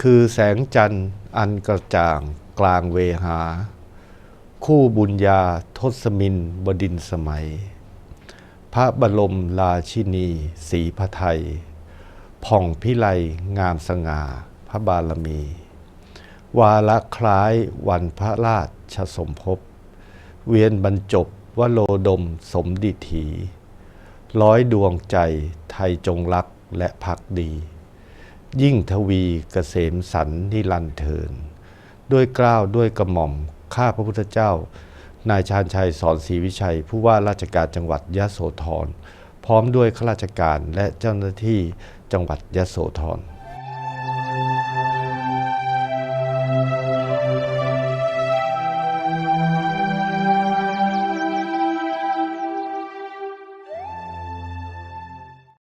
คือแสงจันทร์อันกระจ่างกลางเวหาคู่บุญญาทศมินบดินทร์สมัยพระบรมราชินีศรีพระไทยผ่องพิไลงามสง่าพระบารมีวาระคล้ายวันพระราชสมภพเวียนบรรจบวโรดมสมดิถีร้อยดวงใจไทยจงรักและภักดียิ่งทวีเกษมสันต์นิรันดร์เทินด้วยเกล้าด้วยกระหม่อมข้าพระพุทธเจ้านายชาญชัยสอนศรีวิชัยผู้ว่าราชการจังหวัดยโสธรพร้อมด้วยข้าราชการและเจ้าหน้าที่จังหวัดยโสธร